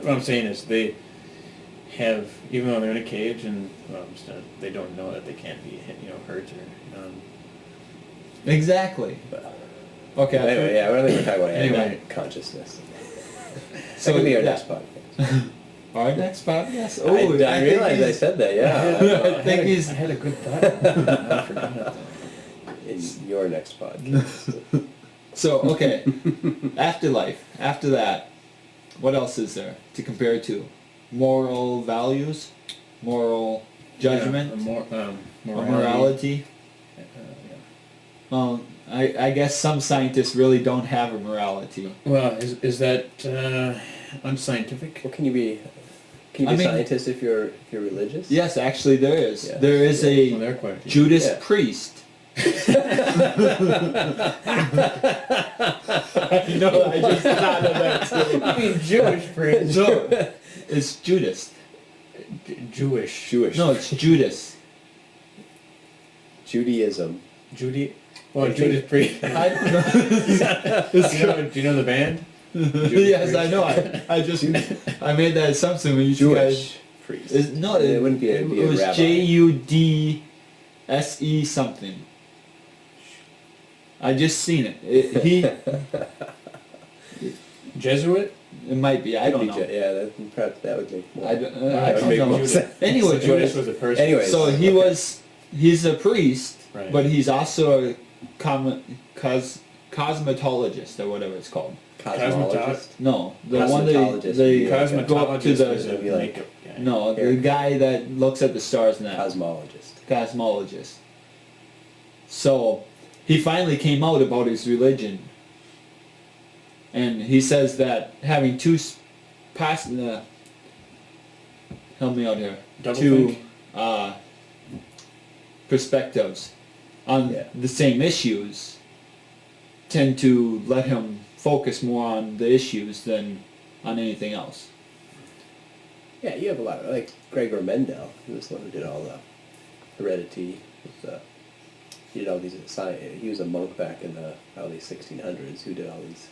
what I'm saying is they have, even though they're in a cage and they don't know that they can't be hurt or. Exactly. But, okay. Anyway, yeah, I don't think we're talking about consciousness. So that could be our next podcast. Our next podcast? Oh, I realized I said that, yeah. I had a good thought. I forgot it. In your next podcast. So, okay. Afterlife. After that, what else is there to compare it to? Moral values? Moral judgment? Morality? Well, I guess some scientists really don't have a morality. Well, is that unscientific? Well, can you be a scientist if you're religious? Yes, actually there is. Yeah. There is a Judas priest. I just thought of that too. I mean Jewish priest. No, it's Judas. Jewish. No, it's Judas. Judaism. Well, Judas Priest. I don't know. Do you know the band? Yes, I know. I made that assumption when you Jewish priest. It wouldn't be it a was rabbi. Judse something. I just seen it. Jesuit? It might be. I don't know. Yeah, perhaps that would make more. I don't know. Anyway, Judas was a person. Anyways. So he's a priest, right. But he's also a cosmetologist or whatever it's called. Cosmologist? No, the one they go up to the makeup guy. No, the guy that looks at the stars and that. Cosmologist. So he finally came out about his religion, and he says that having help me out here. Two perspectives on the same issues tend to let him focus more on the issues than on anything else. Yeah, you have a lot of, like Gregor Mendel, who was the one who did all the heredity. He did all these he was a monk back in the early 1600s who did all these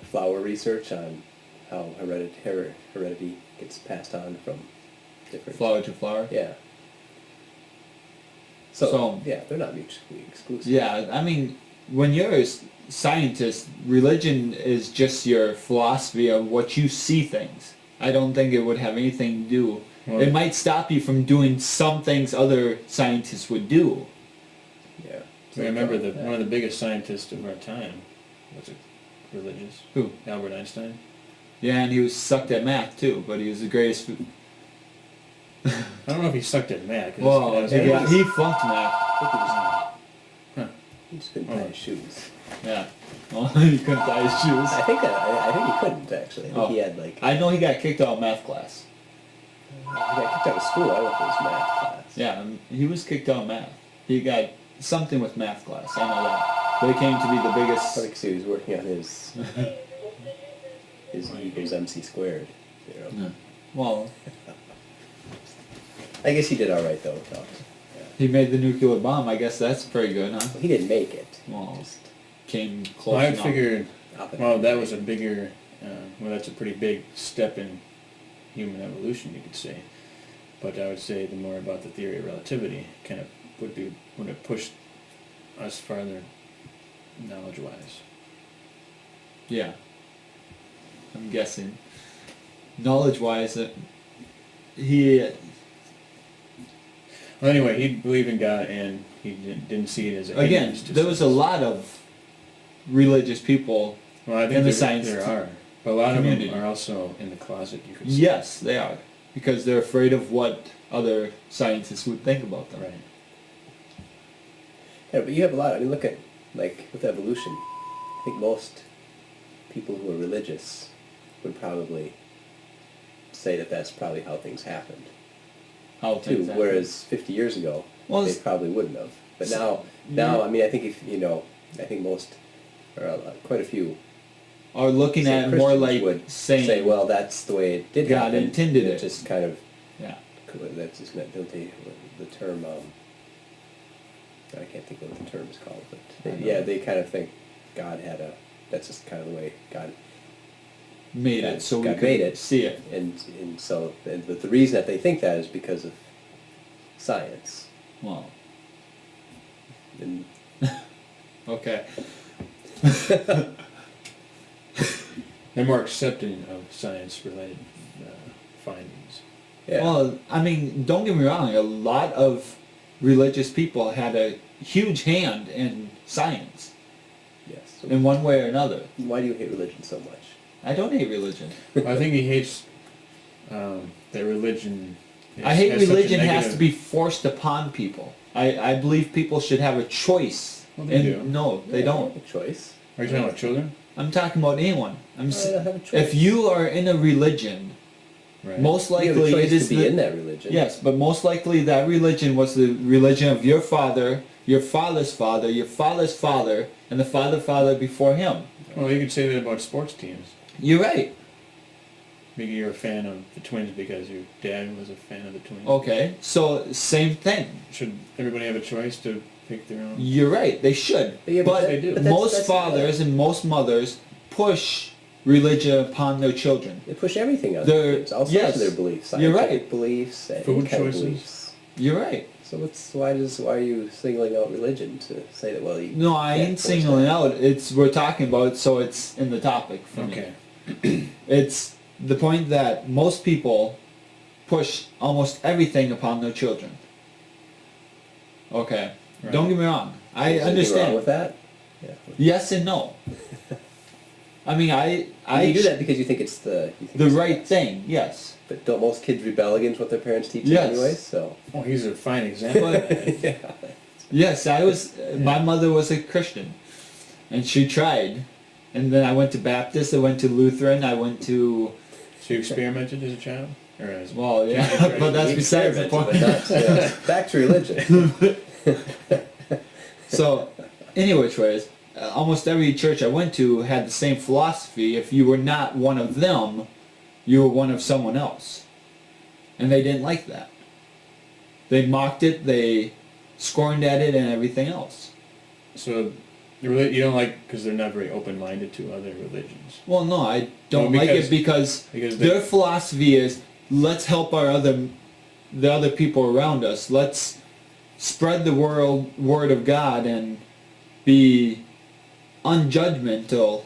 flower research on how heredity gets passed on from different... Flower to flower? Yeah. So, yeah, they're not mutually exclusive. Yeah, I mean, when you're a scientist, religion is just your philosophy of what you see things. I don't think it would have anything to do... Well, it might stop you from doing some things other scientists would do. Yeah. I remember one of the biggest scientists of our time was religious. Who? Albert Einstein. Yeah, and he was sucked at math too, but he was the greatest... I don't know if he sucked at math. Well, he flunked math. He just couldn't tie his shoes. Yeah. Well, he couldn't tie his shoes. I think he couldn't, actually. I think he had, like... I know he got kicked out of math class. He got kicked out of school. I don't know if it was math class. Yeah, he was kicked out of math. He got something with math class. I know that. But he came to be the biggest... Probably because he was working on his E equals MC squared. You know? Yeah. Well... I guess he did all right, though. Yeah. He made the nuclear bomb. I guess that's pretty good, huh? Well, he didn't make it. Well, Just came close I enough. figured, that was a bigger... that's a pretty big step in human evolution, you could say. But I would say the more about the theory of relativity kind of would have pushed us farther knowledge-wise. Yeah. I'm guessing. Knowledge-wise, he... Well, anyway, he believed in God, and he didn't see it as a... Again, there was a lot of religious people in the science there are. But a lot community. of them are also in the closet, you could say. Yes, they are. Because they're afraid of what other scientists would think about them. Right. Yeah, but you have a lot. I mean, look at, like, with evolution. I think most people who are religious would probably say that that's probably how things happened. Whereas 50 years ago, they probably wouldn't have. But now, I mean, I think I think most, or quite a few, are looking at it more like would saying, say, well, that's the way it did God happen. intended it. Just kind of, yeah. That's just not, don't they, the term, I can't think of what the term is called, but they kind of think God had that's just kind of the way God, made it so we God could made it. see it. But the reason that they think that is because of science. Well, And okay. They're more accepting of science-related findings. yeah. Well, I mean, don't get me wrong. A lot of religious people had a huge hand in science Yes. So in one way or another. why do you hate religion so much? I don't hate religion. I think he hates that religion. I hate has such a religion has negative- to be forced upon people. I believe people should have a choice. Well, they do. No, they Yeah, don't. have a choice. Are you talking about children? I'm talking about anyone. I don't have a choice. If you are in a religion, Right. most you have a likely choice it is to be the, in that religion. yes, but most likely that religion was the religion of your father, your father's father, your father's father, and the father before him. Well, you could say that about sports teams. You're right. Maybe you're a fan of the Twins because your dad was a fan of the Twins. Okay, so same thing. Should everybody have a choice to pick their own? You're right. They should. Yeah, but they do. but that's- most that's- fathers and most mothers push religion upon their children. They push everything on They're- their kids, all sorts yes, of their beliefs, you're scientific right. beliefs, any Food kind of choices. beliefs. You're right. So why are you singling out religion to say that, well, you No, I can't ain't force singling that? out. We're talking about it, so it's in the topic for me. Okay. It's the point that most people push almost everything upon their children. Okay. Right. Don't get me wrong. I Is there anything wrong understand. with that? Yeah. Yes and no. I mean, You do that because you think it's the it's right best. thing. Yes. But don't most kids rebel against what their parents teach them Yes. anyway? So Oh, he's a fine example. of that. yeah. Yes, I was. My mother was a Christian, and she tried. And then I went to Baptist. I went to Lutheran. I went to. So you experimented as a child, or as Well, yeah, teenager? but that's You besides the experimented, point. but not, back to religion. So, anyways, almost every church I went to had the same philosophy. If you were not one of them, you were one of someone else. And they didn't like that. They mocked it, they scorned at it, and everything else. So you don't like because they're not very open-minded to other religions. Well, no, I don't Well, like it because because their philosophy is, let's help the other people around us. Let's spread the word of God and be unjudgmental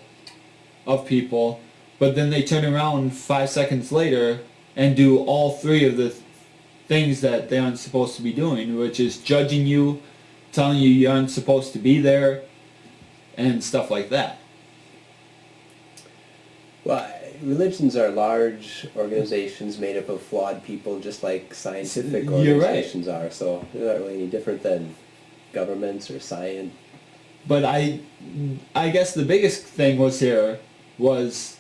of people, but then they turn around 5 seconds later and do all three of the things that they aren't supposed to be doing, which is judging you, telling you aren't supposed to be there, and stuff like that. Well, religions are large organizations made up of flawed people, just like scientific You're right. organizations are. So they're not really any different than governments or science. But I guess the biggest thing was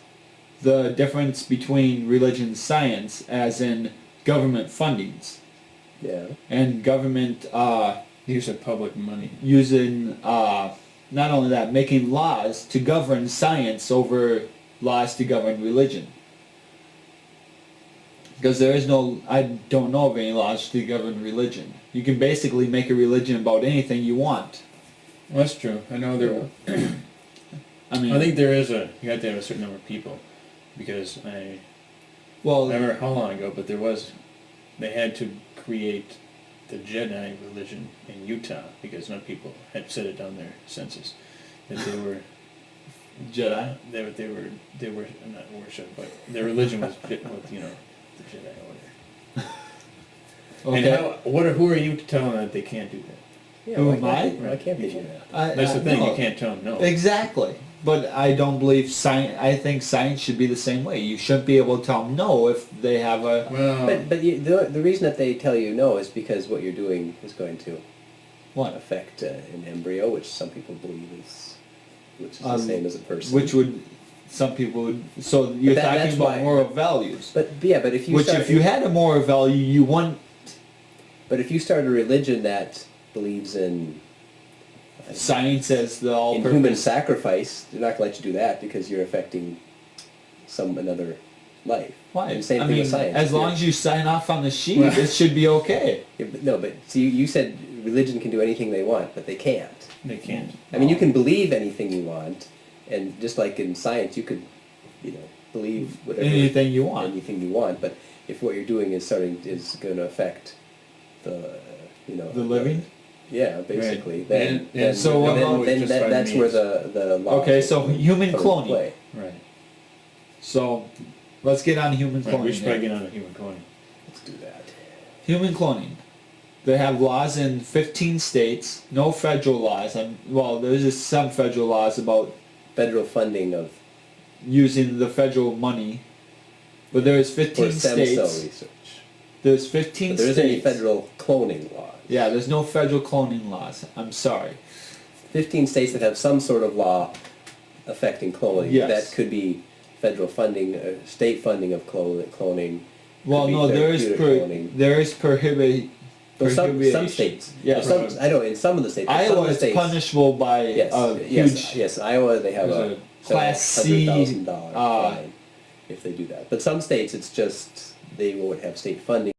the difference between religion and science, as in government fundings Yeah. and government use of public money. using not only that, making laws to govern science over laws to govern religion. Because there is no, I don't know of any laws to govern religion. You can basically make a religion about anything you want. Well, that's true. I know there. I mean, I think there is you have to have a certain number of people, because I well, remember how long ago, but they had to create the Jedi religion in Utah because enough people had set it down their census that they were Jedi. they were not worship, but their religion was the Jedi order. Okay. And who are you to tell them that they can't do that? Yeah, Who why am can't I? they- Why can't they do that? That's the thing. no. You can't tell them no. Exactly. But I don't believe science. I think science should be the same way. You shouldn't be able to tell them no if they have a. Well, The reason that they tell you no is because what you're doing is going to What? affect an embryo, which some people believe which is the same as a person. Which would, some people would. So you're that's talking about why- moral values. But if you Which, start, if you had a moral value, you wouldn't. but if you start a religion that believes in Science as the in all-purpose. human sacrifice, they're not going to let you do that because you're affecting another life. Why? And same I thing mean, with science. as long as you sign off on the sheet, Well- it should be okay. Yeah, but see, you said religion can do anything they want, but they can't. they can't. I mean, you can believe anything you want, and just like in science, you could, believe whatever anything you want. anything you want. But if what you're doing is going to affect the The living. yeah, basically, Right. then And so what about- that's where the law Okay, so human come into cloning. play. Right. So let's get on human Right. We cloning. should here. probably get on a human cloning. Let's do that. Human cloning. They have laws in 15 states. No federal laws. Well, there's just some federal laws about Federal funding of using the federal money, but there's 15 for stem cell states. research. There's 15 But there states. isn't any federal cloning laws. Yeah, there's no federal cloning laws. I'm sorry. 15 states that have some sort of law affecting cloning. Yes. That could be federal funding, state funding of cloning. Well, be no, there is therapeutic cloning. there is prohibit. Well, some prohibition. states. Yeah, Some, I know in some of the states. some of Iowa the is states, punishable by Yes, a yes, huge. yes. Iowa, they have there's a Class C, $700,000 fine if they do that. But some states, it's just they won't have state funding.